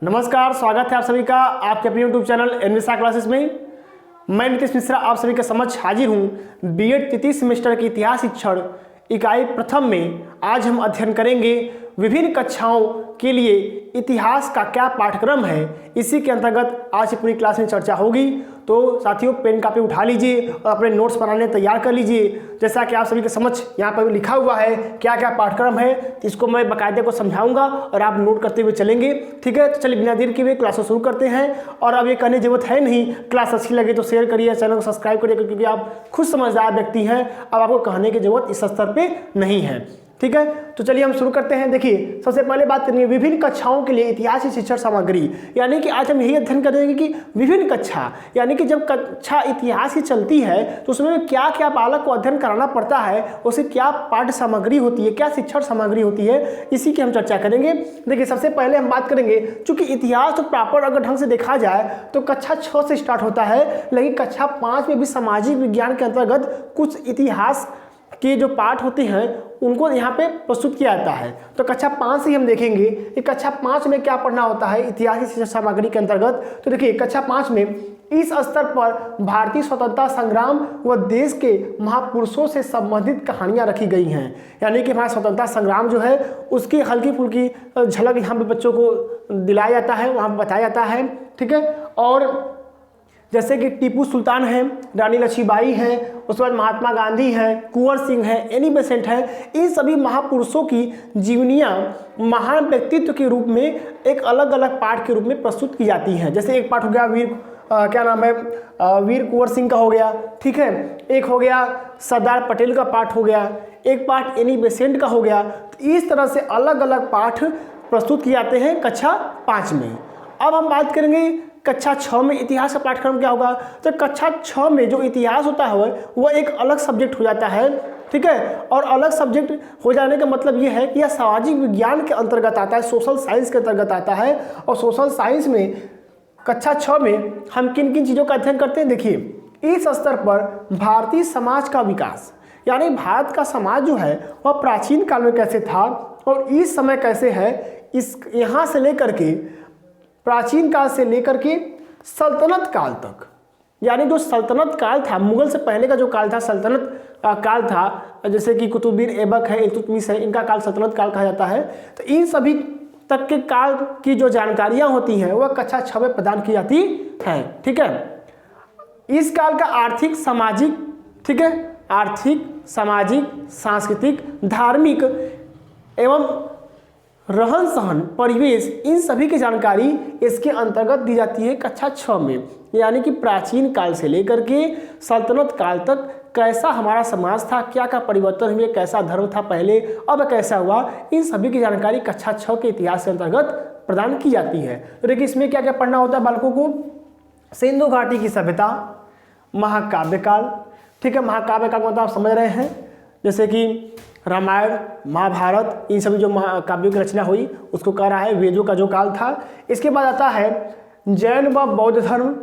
नमस्कार, स्वागत है आप सभी का आपके अपने यूट्यूब चैनल एनविसा क्लासेस में। मैं नीतीश मिश्रा आप सभी के समक्ष हाजिर हूँ। बीएड तृतीय सेमेस्टर के इतिहास शिक्षण इकाई प्रथम में आज हम अध्ययन करेंगे विभिन्न कक्षाओं के लिए इतिहास का क्या पाठ्यक्रम है। इसी के अंतर्गत आज की पूरी क्लास में चर्चा होगी। तो साथियों, पेन कापी उठा लीजिए और अपने नोट्स बनाने तैयार कर लीजिए। जैसा कि आप सभी के समक्ष यहाँ पर लिखा हुआ है क्या क्या पाठ्यक्रम है, इसको मैं बाकायदे को समझाऊंगा और आप नोट करते हुए चलेंगे। ठीक है, तो चलिए बिना देर किए क्लास को शुरू करते हैं। और अब ये कहने की जरूरत है नहीं, क्लास अच्छी लगे तो शेयर करिए, चैनल को सब्सक्राइब करिए, क्योंकि आप खुद समझदार व्यक्ति हैं। अब आपको कहने की जरूरत इस स्तर पर नहीं है। ठीक है, तो चलिए हम शुरू करते हैं। देखिए, सबसे पहले बात करनी है विभिन्न कक्षाओं के लिए इतिहास की शिक्षण सामग्री। यानी कि आज हम यही अध्ययन करेंगे कि विभिन्न कक्षा, यानी कि जब कक्षा इतिहास की चलती है तो उसमें क्या क्या बालक को अध्ययन कराना पड़ता है, उसे क्या पाठ्य सामग्री होती है, क्या शिक्षण सामग्री होती है, इसी की हम चर्चा करेंगे। देखिए, सबसे पहले हम बात करेंगे, चूंकि इतिहास तो प्रॉपर अगर ढंग से देखा जाए तो कक्षा 6 से स्टार्ट होता है, लेकिन कक्षा 5 में भी सामाजिक विज्ञान के अंतर्गत कुछ इतिहास के जो पाठ होते हैं उनको यहाँ पे प्रस्तुत किया जाता है। तो कक्षा 5 से हम देखेंगे कि कक्षा 5 में क्या पढ़ना होता है इतिहास की शिक्षण सामग्री के अंतर्गत। तो देखिए, कक्षा 5 में इस स्तर पर भारतीय स्वतंत्रता संग्राम व देश के महापुरुषों से संबंधित कहानियां रखी गई हैं। यानी कि हमारा स्वतंत्रता संग्राम जो है उसकी हल्की फुल्की झलक यहाँ पे बच्चों को दिलाया जाता है, वहाँ बताया जाता है। ठीक है, और जैसे कि टीपू सुल्तान है, रानी लक्ष्मीबाई है, उसके बाद महात्मा गांधी है, कुंवर सिंह है, एनी बेसेंट है, इन सभी महापुरुषों की जीवनियाँ महान व्यक्तित्व के रूप में एक अलग अलग पाठ के रूप में प्रस्तुत की जाती हैं। जैसे एक पाठ हो गया वीर कुंवर सिंह का हो गया, ठीक है, एक हो गया सरदार पटेल का पाठ हो गया, एक पाठ एनी बेसेंट का हो गया। तो इस तरह से अलग अलग पाठ प्रस्तुत किए जाते हैं कक्षा 5 में। अब हम बात करेंगे कक्षा 6 में इतिहास का पाठ्यक्रम क्या होगा। तो कक्षा 6 में जो इतिहास होता है वह एक अलग सब्जेक्ट हो जाता है। ठीक है, और अलग सब्जेक्ट हो जाने का मतलब ये है कि यह सामाजिक विज्ञान के अंतर्गत आता है, सोशल साइंस के अंतर्गत आता है। और सोशल साइंस में कक्षा 6 में हम किन किन चीज़ों का अध्ययन करते हैं। देखिए, इस स्तर पर भारतीय समाज का विकास, यानी भारत का समाज जो है वह प्राचीन काल में कैसे था और इस समय कैसे है, इस यहाँ से लेकर के प्राचीन काल से लेकर के सल्तनत काल तक, यानी जो सल्तनत काल था, मुगल से पहले का जो काल था सल्तनत काल था, जैसे कि कुतुबुद्दीन ऐबक है, इल्तुतमिश है, इनका काल सल्तनत काल कहा जाता है। तो इन सभी तक के काल की जो जानकारियां होती हैं वह कक्षा 6 में प्रदान की जाती हैं। ठीक है, इस काल का आर्थिक सामाजिक, ठीक है, आर्थिक सामाजिक सांस्कृतिक धार्मिक एवं रहन सहन परिवेश, इन सभी की जानकारी इसके अंतर्गत दी जाती है कक्षा 6 में। यानी कि प्राचीन काल से लेकर के सल्तनत काल तक कैसा हमारा समाज था, क्या क्या परिवर्तन हुए, कैसा धर्म था पहले, अब कैसा हुआ, इन सभी की जानकारी कक्षा 6 के इतिहास के अंतर्गत प्रदान की जाती है। तो देखिए, इसमें क्या क्या पढ़ना होता है बालकों को। सिंधु घाटी की सभ्यता, महाकाव्य काल, ठीक है, महाकाव्य काल मतलब आप समझ रहे हैं, जैसे कि रामायण महाभारत, इन सभी जो महाकाव्यों की रचना हुई उसको कह रहा है, वेदों का जो काल था। इसके बाद आता है जैन व बौद्ध धर्म,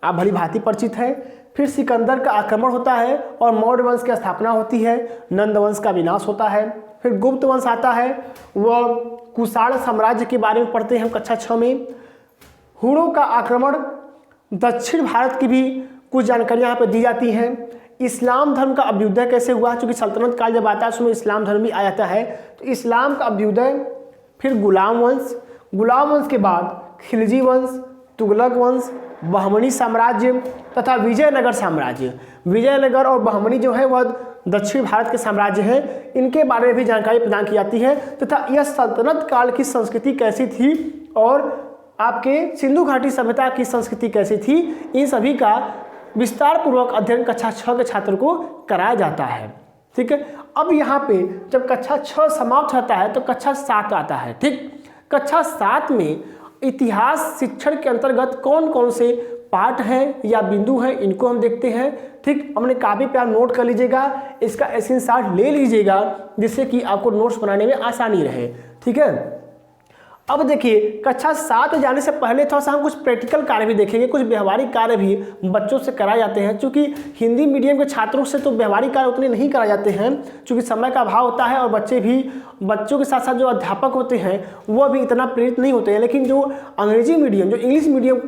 आप भली भांति परिचित है। फिर सिकंदर का आक्रमण होता है और मौर्य वंश की स्थापना होती है, नंद वंश का विनाश होता है। फिर गुप्त वंश आता है, वह कुषाण साम्राज्य के बारे में पढ़ते हैं हम कक्षा 6 में। हुणों का आक्रमण, दक्षिण भारत की भी कुछ जानकारियाँ यहाँ पर दी जाती हैं। इस्लाम धर्म का अभ्युदय कैसे हुआ, क्योंकि सल्तनत काल जब आता है उसमें इस्लाम धर्म भी आ जाता है, तो इस्लाम का अभ्युदय। फिर गुलाम वंश, गुलाम वंश के बाद खिलजी वंश, तुगलक वंश, बहमनी साम्राज्य तथा विजयनगर साम्राज्य। विजयनगर और बहमनी जो है वह दक्षिण भारत के साम्राज्य हैं, इनके बारे में भी जानकारी प्रदान की जाती है। तथा यह सल्तनत काल की संस्कृति कैसी थी और आपके सिंधु घाटी सभ्यता की संस्कृति कैसी थी, इन सभी का विस्तार पूर्वक अध्ययन कक्षा 6 के छात्र को कराया जाता है। ठीक है, अब यहाँ पे जब कक्षा 6 समाप्त होता है तो कक्षा 7 आता है। ठीक, कक्षा 7 में इतिहास शिक्षण के अंतर्गत कौन कौन से पाठ हैं या बिंदु हैं, इनको हम देखते हैं। ठीक, अपने कॉपी पे आप नोट कर लीजिएगा, इसका स्क्रीनशॉट ले लीजिएगा, जिससे कि आपको नोट्स बनाने में आसानी रहे। ठीक है, अब देखिए कक्षा 7 में जाने से पहले थोड़ा सा हम कुछ प्रैक्टिकल कार्य भी देखेंगे, कुछ व्यवहारिक कार्य भी बच्चों से कराए जाते हैं। क्योंकि हिंदी मीडियम के छात्रों से तो व्यवहारिक कार्य उतने नहीं कराए जाते हैं, क्योंकि समय का अभाव होता है और बच्चों के साथ साथ जो अध्यापक होते हैं वो भी इतना प्रेरित नहीं होते हैं। लेकिन जो अंग्रेजी मीडियम, जो इंग्लिश मीडियम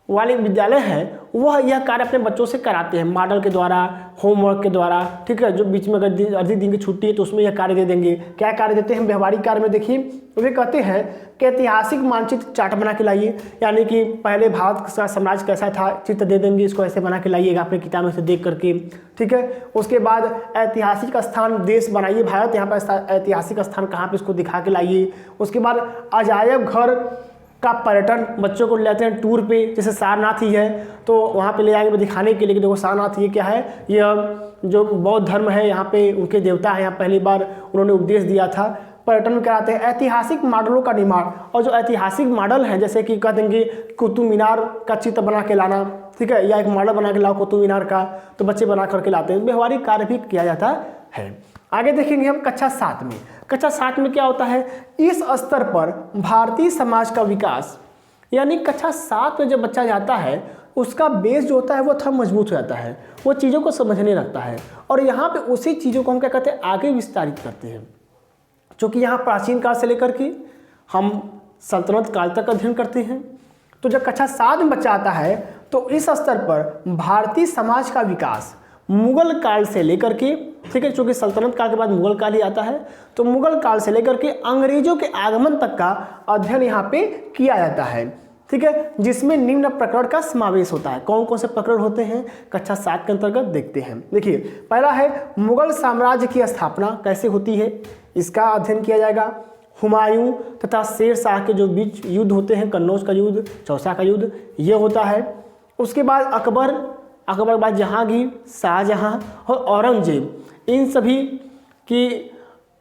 वाले विद्यालय हैं वह यह कार्य अपने बच्चों से कराते हैं, मॉडल के द्वारा, होमवर्क के द्वारा, ठीक है। जो बीच में अगर आधे दिन की छुट्टी है तो उसमें यह कार्य दे देंगे। क्या कार्य देते हैं व्यवहारिक कार्य में? देखिए वे कहते हैं कि ऐतिहासिक मानचित्र चार्ट बना के लाइए, यानी कि पहले भारत का साम्राज्य कैसा था चित्र दे देंगे, इसको ऐसे बना के लाइएगा अपने किताब में से देख करके, ठीक है। उसके बाद ऐतिहासिक स्थान देश बनाइए, भारत यहाँ पर ऐतिहासिक स्थान कहाँ पर इसको दिखा के लाइए। उसके बाद अजायब घर का पर्यटन बच्चों को ले जाते हैं टूर पे, जैसे सारनाथ ही है तो वहाँ पे ले जाएंगे दिखाने के लिए कि देखो सारनाथ ये क्या है, यह जो बौद्ध धर्म है यहाँ पे उनके देवता है, यहाँ पहली बार उन्होंने उपदेश दिया था। पर्यटन कराते हैं। ऐतिहासिक मॉडलों का निर्माण, और जो ऐतिहासिक मॉडल हैं जैसे कि कह देंगे कुतुब मीनार का चित्र बना के लाना, ठीक है, या एक मॉडल बना के लाओ कुतुब मीनार का, तो बच्चे बना करके लाते हैं। व्यवहारिक कार्य भी किया जाता है। आगे देखेंगे हम कक्षा 7 में। कक्षा 7 में क्या होता है, इस स्तर पर भारतीय समाज का विकास, यानी कक्षा 7 में जब बच्चा जाता है उसका बेस जो होता है वो थोड़ा मजबूत हो जाता है, वो चीज़ों को समझने लगता है और यहाँ पे उसी चीज़ों को हम क्या करते हैं आगे विस्तारित करते हैं। क्योंकि यहाँ प्राचीन काल से लेकर के हम सल्तनत काल तक अध्ययन करते हैं। तो जब कक्षा 7 में बच्चा आता है तो इस स्तर पर भारतीय समाज का विकास मुगल काल से लेकर के, ठीक है, चूँकि सल्तनत काल के बाद मुगल काल ही आता है, तो मुगल काल से लेकर के अंग्रेजों के आगमन तक का अध्ययन यहाँ पे किया जाता है, ठीक है, जिसमें निम्न प्रकरण का समावेश होता है। कौन कौन से प्रकरण होते हैं कक्षा 7 के अंतर्गत देखते हैं। देखिए पहला है मुगल साम्राज्य की स्थापना कैसे होती है, इसका अध्ययन किया जाएगा। हुमायूं तथा शेर शाह के जो बीच युद्ध होते हैं, कन्नौज का युद्ध, चौसा का युद्ध, ये होता है। उसके बाद अकबर के बाद जहांगीर, शाहजहां और औरंगजेब, इन सभी की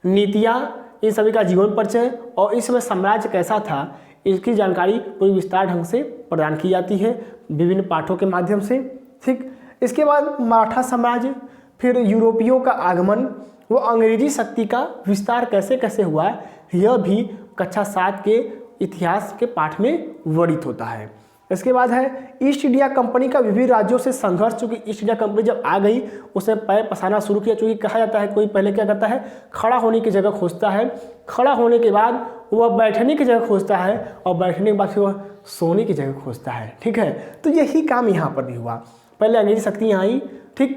नीतियाँ, इन सभी का जीवन परिचय और इस समय साम्राज्य कैसा था इसकी जानकारी पूरी विस्तार ढंग से प्रदान की जाती है विभिन्न पाठों के माध्यम से, ठीक। इसके बाद मराठा साम्राज्य, फिर यूरोपियों का आगमन, वो अंग्रेजी शक्ति का विस्तार कैसे कैसे हुआ, यह भी कक्षा 7 के इतिहास के पाठ में वर्णित होता है। इसके बाद है ईस्ट इंडिया कंपनी का विभिन्न राज्यों से संघर्ष। चूँकि ईस्ट इंडिया कंपनी जब आ गई उसने पैर पसारना शुरू किया। चूँकि कहा जाता है कोई पहले क्या करता है, खड़ा होने की जगह खोजता है, खड़ा होने के बाद वह बैठने की जगह खोजता है और बैठने के बाद फिर वह सोने की जगह खोजता है, ठीक है। तो यही काम यहाँ पर भी हुआ। पहले अंग्रेजी शक्ति यहाँ आई, ठीक,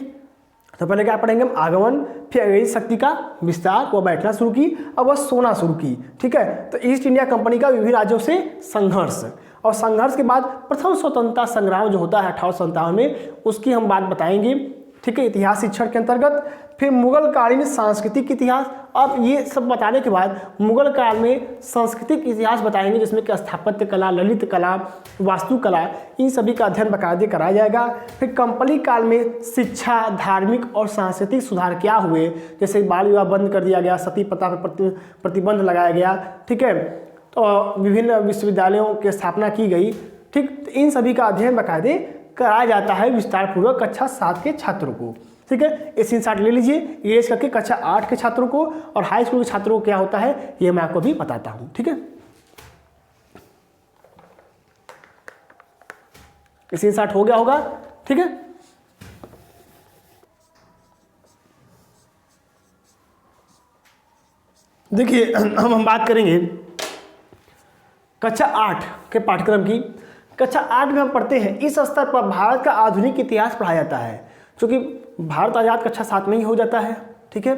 तो पहले क्या पढ़ेंगे हम, आगमन, फिर अंग्रेजी शक्ति का विस्तार, वह बैठना शुरू की और वह सोना शुरू की, ठीक है। तो ईस्ट इंडिया कंपनी का विभिन्न राज्यों से संघर्ष, और संघर्ष के बाद प्रथम स्वतंत्रता संग्राम जो होता है 1857 में, उसकी हम बात बताएंगे, ठीक है, इतिहास शिक्षण के अंतर्गत। फिर मुगल कालीन सांस्कृतिक इतिहास। अब ये सब बताने के बाद मुगल काल में सांस्कृतिक इतिहास बताएंगे, जिसमें कि स्थापत्य कला, ललित कला, वास्तुकला, इन सभी का अध्ययन बाकायदे कराया जाएगा। फिर कंपनी काल में शिक्षा, धार्मिक और सांस्कृतिक सुधार क्या हुए, जैसे बाल विवाह बंद कर दिया गया, सती प्रथा पर प्रतिबंध लगाया गया, ठीक है, तो विभिन्न विश्वविद्यालयों की स्थापना की गई, ठीक। तो इन सभी का अध्ययन बाकायदे कराया जाता है विस्तार पूर्वक कक्षा 7 के छात्रों को, ठीक है। ये स्क्रीनशॉट ले लीजिए, इरेज करके कक्षा 8 के छात्रों को और हाई स्कूल के छात्रों को क्या होता है ये मैं आपको भी बताता हूँ, ठीक है। स्क्रीनशॉट हो गया होगा, ठीक है। देखिए हम बात करेंगे कक्षा 8 के पाठ्यक्रम की। कक्षा 8 में हम पढ़ते हैं इस स्तर पर भारत का आधुनिक इतिहास पढ़ाया जाता है, क्योंकि भारत आज़ाद कक्षा 7 में ही हो जाता है, ठीक है।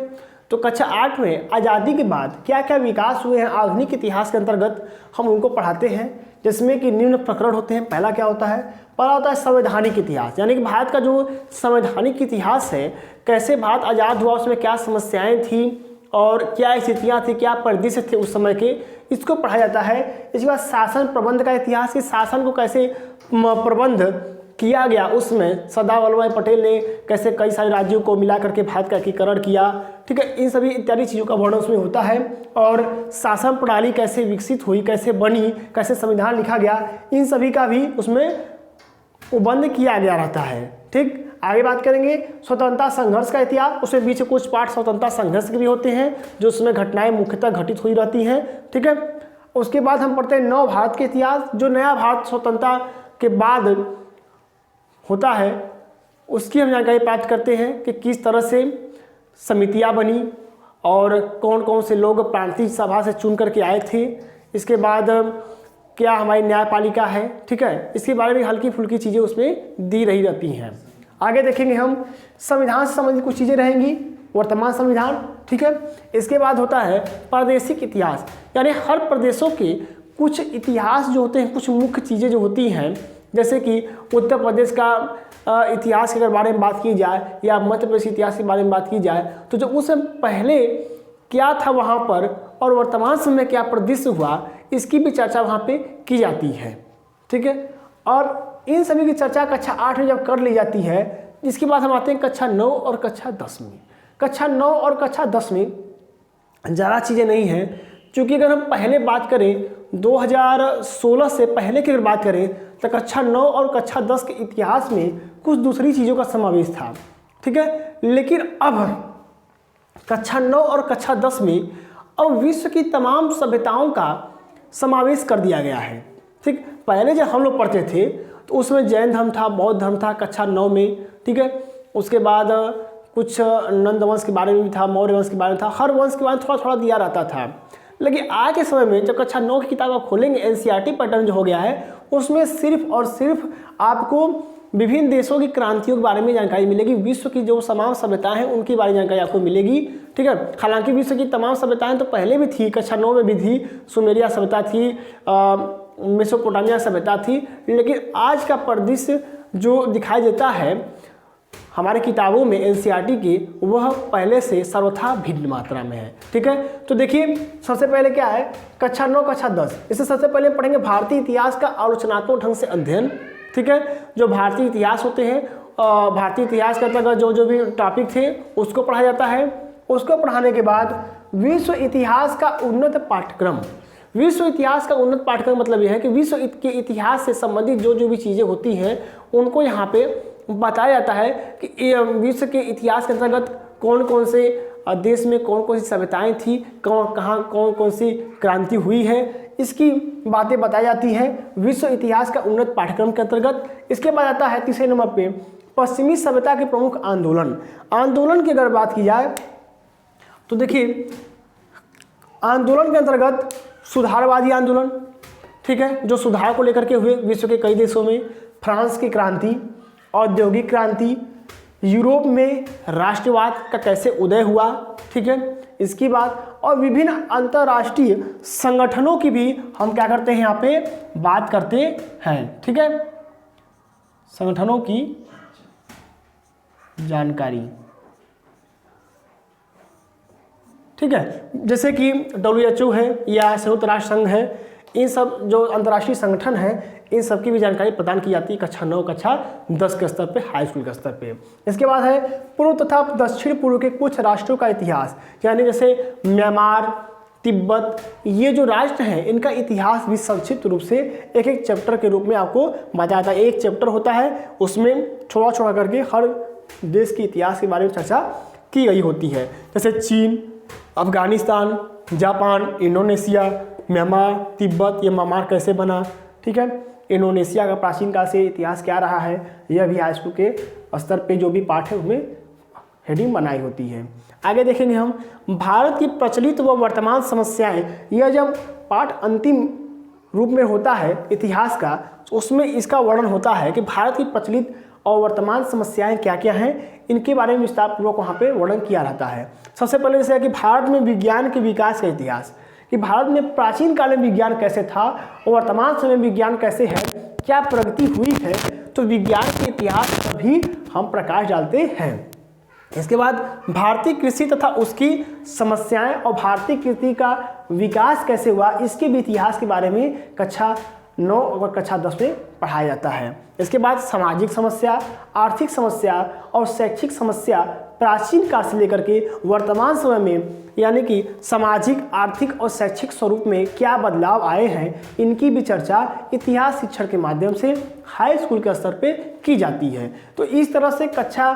तो कक्षा 8 में आज़ादी के बाद क्या क्या विकास हुए हैं आधुनिक इतिहास के अंतर्गत हम उनको पढ़ाते हैं, जिसमें कि निम्न प्रकरण होते हैं। पहला क्या होता है, पहला होता है संवैधानिक इतिहास, यानी कि भारत का जो संवैधानिक इतिहास है, कैसे भारत आज़ाद हुआ, उसमें क्या समस्याएँ थी और क्या स्थितियाँ थी, क्या परिदृश्य थे उस समय के, इसको पढ़ाया जाता है। इसके बाद शासन प्रबंध का इतिहास, कि शासन को कैसे प्रबंध किया गया, उसमें सरदार वल्लभ भाई पटेल ने कैसे कई सारे राज्यों को मिला करके भारत का एकीकरण किया, ठीक है, इन सभी इत्यादि चीज़ों का वर्णन उसमें होता है। और शासन प्रणाली कैसे विकसित हुई, कैसे बनी, कैसे संविधान लिखा गया, इन सभी का भी उसमें उपबंध किया गया रहता है, ठीक। आगे बात करेंगे स्वतंत्रता संघर्ष का इतिहास, उसमें बीच कुछ पाठ स्वतंत्रता संघर्ष के भी होते हैं, जो उसमें घटनाएं मुख्यतः घटित हुई रहती हैं, ठीक है। उसके बाद हम पढ़ते हैं नव भारत के इतिहास, जो नया भारत स्वतंत्रता के बाद होता है उसकी हम जानकारी प्राप्त करते हैं कि किस तरह से समितियां बनी और कौन कौन से लोग प्रांतीय सभा से चुन करके आए थे। इसके बाद क्या हमारी न्यायपालिका है, ठीक है, इसके बारे में हल्की फुल्की चीज़ें उसमें दी रही रहती हैं। आगे देखेंगे हम संविधान से संबंधित कुछ चीज़ें रहेंगी, वर्तमान संविधान, ठीक है। इसके बाद होता है प्रादेशिक इतिहास, यानी हर प्रदेशों के कुछ इतिहास जो होते हैं, कुछ मुख्य चीज़ें जो होती हैं, जैसे कि उत्तर प्रदेश का इतिहास के अगर बारे में बात की जाए या मध्य प्रदेश इतिहास के बारे में बात की जाए तो जो उस पहले क्या था वहाँ पर और वर्तमान समय क्या परिदृश्य हुआ, इसकी भी चर्चा वहाँ पे की जाती है, ठीक है। और इन सभी की चर्चा कक्षा 8 में जब कर ली जाती है, इसके बाद हम आते हैं कक्षा 9 और कक्षा 10 में। कक्षा 9 और कक्षा 10 में ज़्यादा चीज़ें नहीं हैं, क्योंकि अगर हम पहले बात करें 2016 से पहले की अगर बात करें तो कक्षा 9 और कक्षा 10 के इतिहास में कुछ दूसरी चीज़ों का समावेश था, ठीक है। लेकिन अब कक्षा 9 और कक्षा 10 में अब विश्व की तमाम सभ्यताओं का समावेश कर दिया गया है, ठीक। पहले जब हम लोग पढ़ते थे तो उसमें जैन धर्म था, बौद्ध धर्म था कक्षा 9 में, ठीक है। उसके बाद कुछ नंद वंश के बारे में भी था, मौर्य वंश के बारे में था, हर वंश के बारे में थोड़ा थोड़ा दिया रहता था। लेकिन आज के समय में जब कक्षा 9 की किताब आप खोलेंगे, एनसीईआरटी पैटर्न जो हो गया है उसमें सिर्फ और सिर्फ आपको विभिन्न देशों की क्रांतियों के बारे में जानकारी मिलेगी, विश्व की जो तमाम सभ्यताएं हैं उनके बारे में जानकारी आपको मिलेगी, ठीक है। हालांकि विश्व की तमाम सभ्यताएं तो पहले भी थी, कक्षा 9 में भी थी, सुमेरिया सभ्यता थी, मेसोपोटामिया सभ्यता थी, लेकिन आज का परिदृश्य जो दिखाई देता है हमारे किताबों में एनसीईआरटी की, वह पहले से सर्वथा भिन्न मात्रा में है, ठीक है। तो देखिए सबसे पहले क्या है कक्षा 9 कक्षा 10, इससे सबसे पहले पढ़ेंगे भारतीय इतिहास का आलोचनात्मक ढंग से अध्ययन, ठीक है। जो भारतीय इतिहास होते हैं, भारतीय इतिहास के अंतर्गत जो जो भी टॉपिक थे उसको पढ़ाया जाता है। उसको पढ़ाने के बाद विश्व इतिहास का उन्नत पाठ्यक्रम, विश्व इतिहास का उन्नत पाठ्यक्रम मतलब यह है कि विश्व के इतिहास से संबंधित जो जो भी चीज़ें होती हैं उनको यहाँ पे बताया जाता है कि विश्व के इतिहास के अंतर्गत कौन कौन से देश में कौन कौन सी सभ्यताएं थी, कहाँ कौन कौन सी क्रांति हुई है, इसकी बातें बताई जाती हैं विश्व इतिहास का उन्नत पाठ्यक्रम के अंतर्गत। इसके बाद आता है तीसरे नंबर पे पश्चिमी सभ्यता के प्रमुख आंदोलन। आंदोलन की अगर बात की जाए तो देखिए आंदोलन के अंतर्गत सुधारवादी आंदोलन, ठीक है, जो सुधार को लेकर के हुए विश्व के कई देशों में, फ्रांस की क्रांति, औद्योगिक क्रांति, यूरोप में राष्ट्रवाद का कैसे उदय हुआ, ठीक है, इसकी बात, और विभिन्न अंतर्राष्ट्रीय संगठनों की भी हम क्या करते हैं यहाँ पे बात करते हैं, ठीक है, संगठनों की जानकारी, ठीक है, जैसे कि WHO है या संयुक्त राष्ट्र संघ है, इन सब जो अंतर्राष्ट्रीय संगठन हैं इन सब की भी जानकारी प्रदान की जाती है कक्षा 9 कक्षा 10 के स्तर पे, हाई स्कूल के स्तर पे। इसके बाद है पूर्व तथा दक्षिण पूर्व के कुछ राष्ट्रों का इतिहास, यानी जैसे म्यांमार, तिब्बत, ये जो राष्ट्र हैं इनका इतिहास भी संक्षिप्त रूप से एक एक चैप्टर के रूप में आपको बताया था। एक चैप्टर होता है उसमें छोड़ा छोड़ा करके हर देश के इतिहास के बारे में चर्चा की गई होती है, जैसे चीन, Afghanistan, Japan, Indonesia, Myanmar, Tibet, ये म्यांमार कैसे बना, ठीक है, इंडोनेशिया का प्राचीन काल से इतिहास क्या रहा है, यह भी हाई स्कूल के स्तर पे जो भी पाठ है उसमें हेडिंग बनाई होती है। आगे देखेंगे हम भारत की प्रचलित व वर्तमान समस्याएं, यह जब पाठ अंतिम रूप में होता है इतिहास का तो उसमें इसका वर्णन होता है कि भारत की प्रचलित और वर्तमान समस्याएं क्या क्या हैं, इनके बारे में विस्तारपूर्वक वहाँ पे वर्णन किया रहता है। सबसे पहले जैसे है कि भारत में विज्ञान के विकास का इतिहास, कि भारत में प्राचीन काल में विज्ञान कैसे था और वर्तमान समय में विज्ञान कैसे है, क्या प्रगति हुई है, तो विज्ञान के इतिहास पर भी हम प्रकाश डालते हैं। इसके बाद भारतीय कृषि तथा उसकी समस्याएं और भारतीय कृषि का विकास कैसे हुआ, इसके भी इतिहास के बारे में कक्षा 9 और कक्षा 10 में पढ़ाया जाता है। इसके बाद सामाजिक समस्या, आर्थिक समस्या और शैक्षिक समस्या प्राचीन काल से लेकर के वर्तमान समय में, यानी कि सामाजिक, आर्थिक और शैक्षिक स्वरूप में क्या बदलाव आए हैं, इनकी भी चर्चा इतिहास शिक्षण के माध्यम से हाई स्कूल के स्तर पे की जाती है। तो इस तरह से कक्षा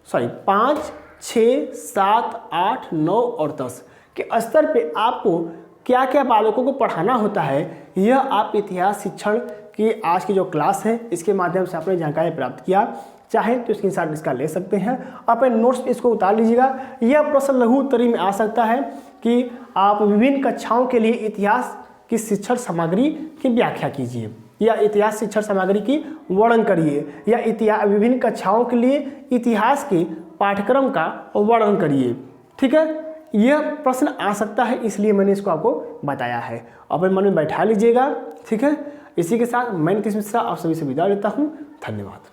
5, 6, 7, 8, 9 और 10 के स्तर पे आपको क्या क्या बालकों को पढ़ाना होता है, यह आप इतिहास शिक्षण की आज की जो क्लास है इसके माध्यम से आपने जानकारी प्राप्त किया। चाहे तो स्क्रीनशॉट इसका ले सकते हैं, अपने नोट्स इसको उतार लीजिएगा। यह प्रश्न लघु उत्तरी में आ सकता है कि आप विभिन्न कक्षाओं के लिए इतिहास की शिक्षण सामग्री की व्याख्या कीजिए, या इतिहास शिक्षण सामग्री की वर्णन करिए, या विभिन्न कक्षाओं के लिए इतिहास के पाठ्यक्रम का वर्णन करिए। ठीक है, यह प्रश्न आ सकता है, इसलिए मैंने इसको आपको बताया है। अपने मन में बैठा लीजिएगा। ठीक है, इसी के साथ मैं नीतीश मिश्रा आप सभी से विदा लेता हूँ। धन्यवाद।